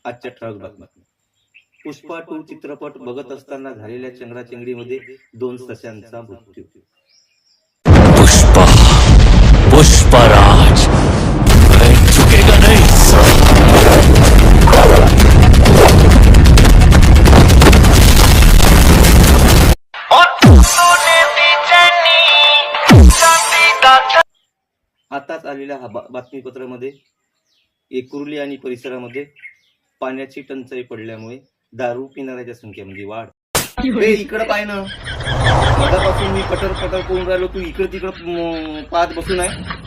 आजच्या ठळक बातम्या. पुष्पा 2 चित्रपट बघत असताना झालेल्या चंगराचंगडीमध्ये 2 सस्यांचा मृत्यू. पुष्पा पुष्पराज झुकेगा नहीं आताच आलेल्या बातमीपत्रामध्ये एकुर्ली आणि परिसरामध्ये पाण्याची टंचाई पडल्यामुळे दारू पिणाऱ्याच्या संख्येमध्ये वाढ. इकडं पाय ना, मधापासून मी पटर पटर करून राहिलो, तू इकडं तिकडं पाहत बसून आहे.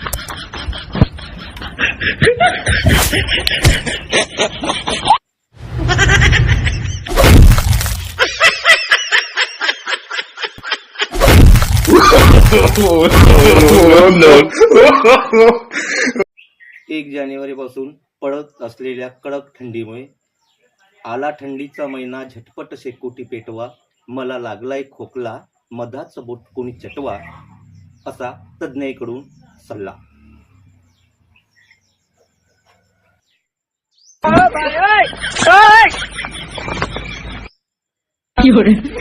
एक जानेवारी पासून पडत असलेल्या कडक थंडीमुळे आला थंडीचा महिना, झटपट शेकोटी पेटवा, मला लागलाय खोकला, मधाचं बोट कोणी चटवा, असा तज्ञांकडून सल्ला. याचबरोबर